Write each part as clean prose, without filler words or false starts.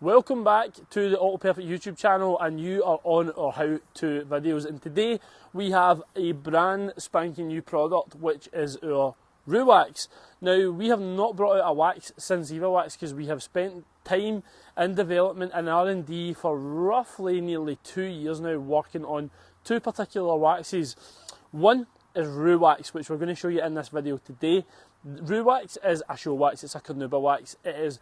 Welcome back to the Autoperfekt YouTube channel, and you are on our how-to videos, and today we have a brand spanking new product, which is our Rhu Wax. Now, we have not brought out a wax since Eva Wax because we have spent time in development and R&D for roughly nearly 2 years now, working on two particular waxes. One is Rhu Wax, which we're going to show you in this video today. Rhu Wax is a show wax, it's a carnauba wax. It is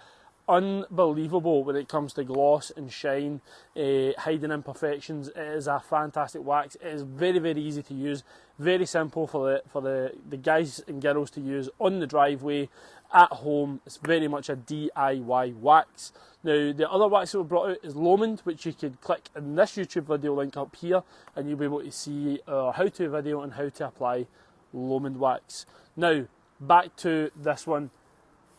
unbelievable when it comes to gloss and shine, hiding imperfections. It is a fantastic wax. It is very, very easy to use, very simple for the guys and girls to use on the driveway, at home. It's very much a DIY wax. Now, the other wax that we brought out is Lomond, which you could click in this YouTube video link up here, and you'll be able to see our how-to video on how to apply Lomond wax. Now, back to this one.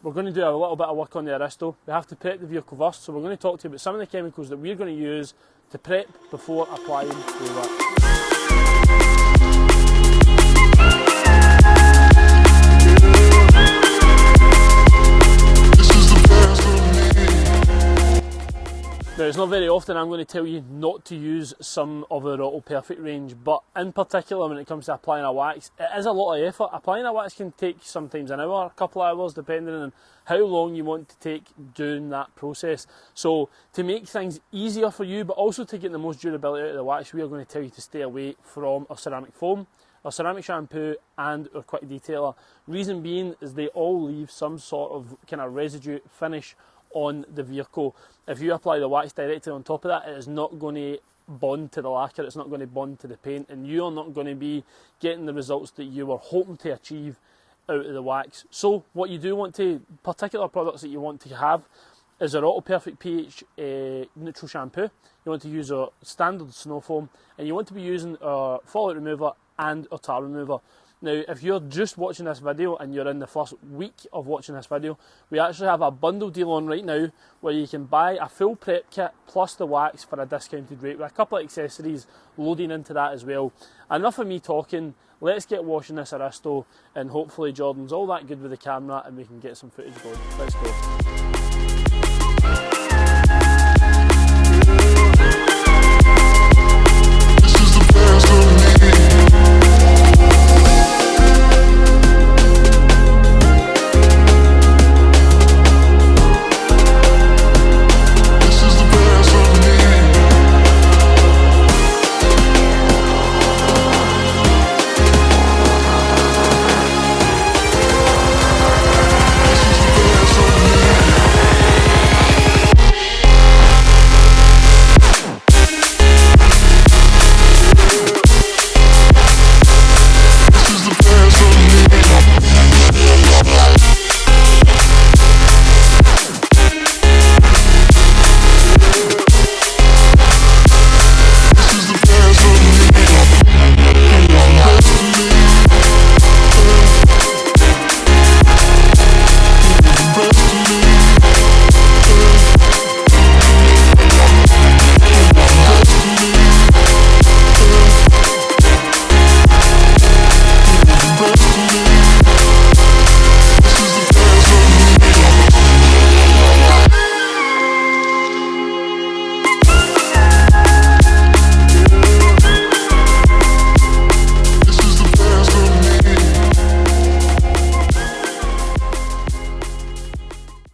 We're going to do a little bit of work on the Aristo. We have to prep the vehicle first, so we're going to talk to you about some of the chemicals that we're going to use to prep before applying Rhu Wax. Now, it's not very often I'm going to tell you not to use some of our Autoperfekt range, but in particular when it comes to applying a wax, it is a lot of effort. Applying a wax can take sometimes an hour, a couple of hours, depending on how long you want to take doing that process. So to make things easier for you, but also to get the most durability out of the wax, we are going to tell you to stay away from our ceramic foam, our ceramic shampoo and our quick detailer. Reason being is they all leave some sort of kind of residue finish on the vehicle. If you apply the wax directly on top of that, it is not going to bond to the lacquer, it's not going to bond to the paint, and you are not going to be getting the results that you were hoping to achieve out of the wax. So what you do want to, particular products that you want to have is our Autoperfekt pH neutral shampoo. You want to use our standard snow foam, and you want to be using our fallout remover and our tar remover. Now, if you're just watching this video and you're in the first week of watching this video, we actually have a bundle deal on right now where you can buy a full prep kit plus the wax for a discounted rate with a couple of accessories loading into that as well. Enough of me talking, let's get washing this Aristo, and hopefully Jordan's all that good with the camera and we can get some footage going. Let's go.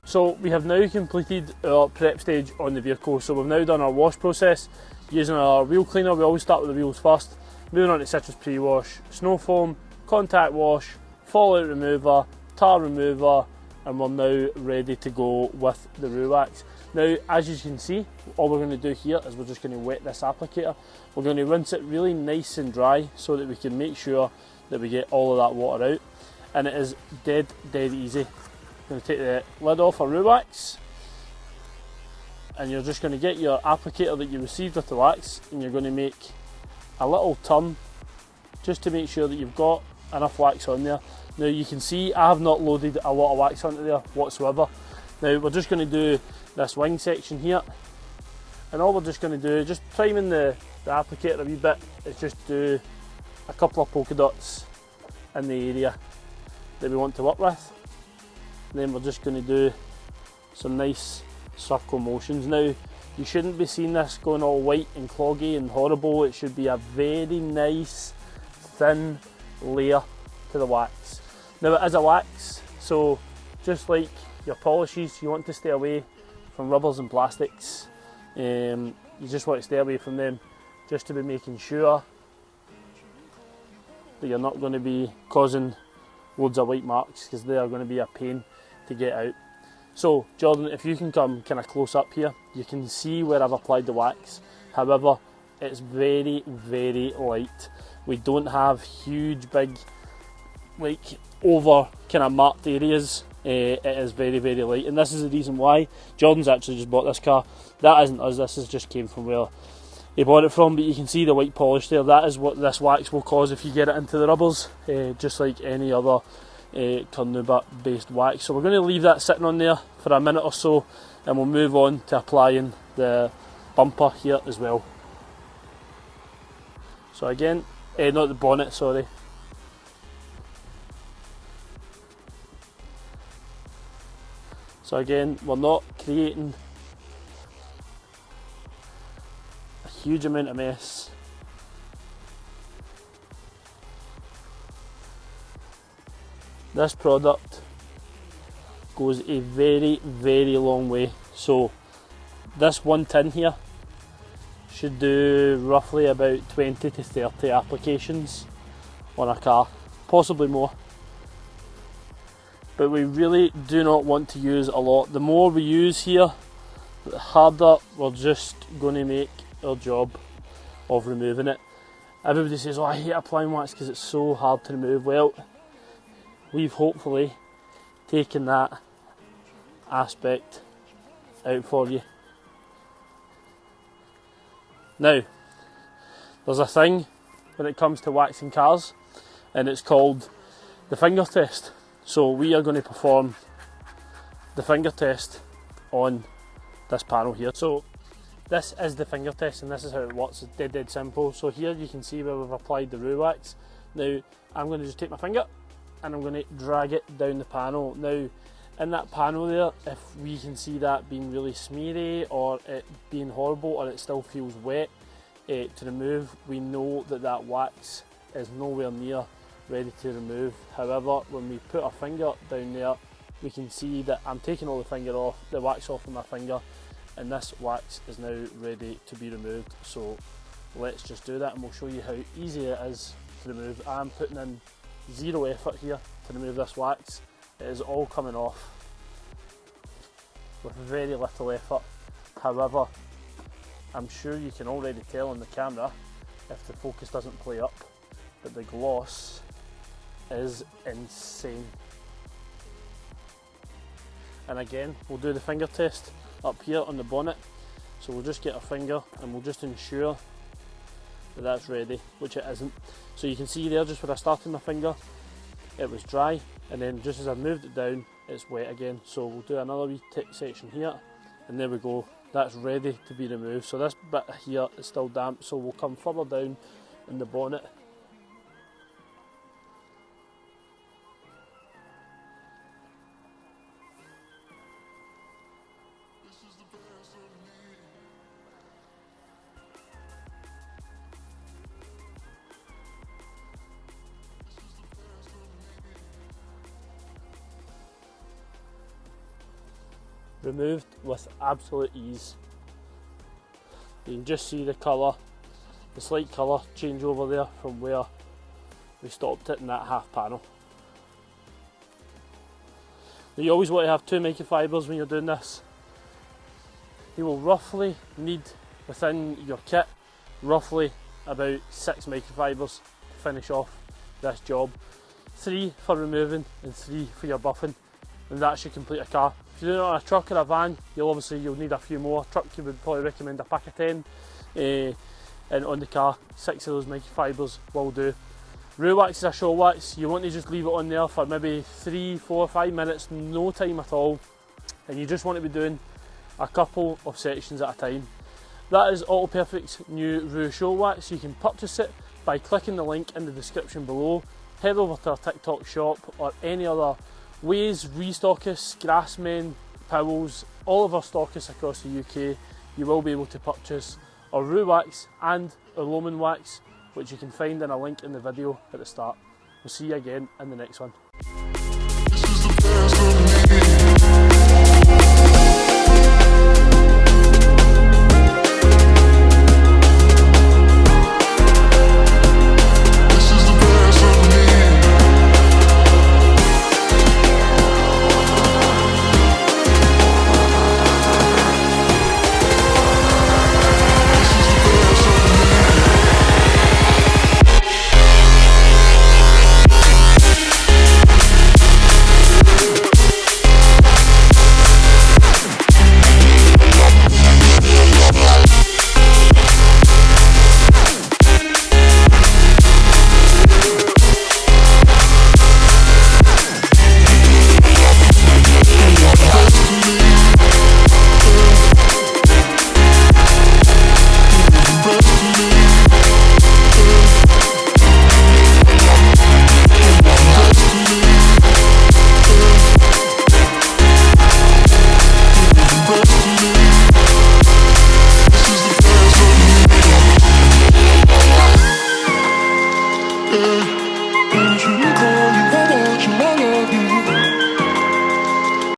So we have now completed our prep stage on the vehicle. So we've now done our wash process using our wheel cleaner. We always start with the wheels first. Moving on to citrus pre-wash, snow foam, contact wash, fallout remover, tar remover, and we're now ready to go with the Rhu Wax. Now, as you can see, all we're going to do here is we're just going to wet this applicator. We're going to rinse it really nice and dry so that we can make sure that we get all of that water out. And it is dead easy. I'm going to take the lid off our Rhu Wax, and you're just going to get your applicator that you received with the wax, and you're going to make a little turn just to make sure that you've got enough wax on there. Now you can see I have not loaded a lot of wax onto there whatsoever. Now we're just going to do this wing section here, and all we're just going to do, just priming the applicator a wee bit, is just do a couple of polka dots in the area that we want to work with. And then we're just going to do some nice circle motions. Now, you shouldn't be seeing this going all white and cloggy and horrible. It should be a very nice, thin layer to the wax. Now, it is a wax, so just like your polishes, you want to stay away from rubbers and plastics. You just want to stay away from them, just to be making sure that you're not going to be causing loads of white marks, because they are going to be a pain to get out. So Jordan, if you can come kind of close up here, you can see where I've applied the wax. However, it's very, very light. We don't have huge, big, like over kind of marked areas. It is very, very light, and this is the reason why. Jordan's actually just bought this car. That isn't us, this is just came from where he bought it from, but you can see the white polish there. That is what this wax will cause if you get it into the rubbers, just like any other carnauba based wax. So we're going to leave that sitting on there for a minute or so, and we'll move on to applying the bumper here as well. So again, not the bonnet, sorry. So again, we're not creating a huge amount of mess. This product goes a very, very long way. So this one tin here should do roughly about 20 to 30 applications on a car, possibly more. But we really do not want to use a lot. The more we use here, the harder we're just going to make our job of removing it. Everybody says, oh, I hate applying wax because it's so hard to remove. Well, we've hopefully taken that aspect out for you. Now, there's a thing when it comes to waxing cars, and it's called the finger test. So we are going to perform the finger test on this panel here. So this is the finger test, and this is how it works. It's dead simple. So here you can see where we've applied the Rhu Wax. Now I'm going to just take my finger and I'm going to drag it down the panel. Now in that panel there, if we can see that being really smeary or it being horrible or it still feels wet to remove, we know that that wax is nowhere near ready to remove. However, when we put our finger down there, we can see that I'm taking all the wax off of my finger, and this wax is now ready to be removed. So let's just do that and we'll show you how easy it is to remove. I'm putting in zero effort here to remove this wax. It is all coming off with very little effort. However, I'm sure you can already tell on the camera, if the focus doesn't play up, that the gloss is insane. And again, we'll do the finger test up here on the bonnet. So we'll just get our finger and we'll just ensure that that's ready, which it isn't. So you can see there, just when I started my finger, it was dry, and then just as I moved it down, it's wet again. So we'll do another wee section here, and there we go, that's ready to be removed. So this bit here is still damp, so we'll come further down in the bonnet. Removed with absolute ease. You can just see the colour, the slight colour change over there from where we stopped it in that half panel. Now you always want to have 2 microfibres when you're doing this. You will roughly need within your kit roughly about 6 microfibres to finish off this job. 3 for removing and 3 for your buffing, and that should complete a car. If you're doing it on a truck or a van, you'll need a few more. Truck, you would probably recommend a pack of 10, and on the car, 6 of those microfibres will do. Rhu Wax is a show wax. You want to just leave it on there for maybe 3, 4, 5 minutes, no time at all, and you just want to be doing a couple of sections at a time. That is Autoperfekt's new Rhu Show Wax. You can purchase it by clicking the link in the description below. Head over to our TikTok shop or any other ways, restock us, Grassmen, Powells, all of our stockists across the UK, you will be able to purchase our Rhu Wax and our Loman Wax, which you can find in a link in the video at the start. We'll see you again in the next one.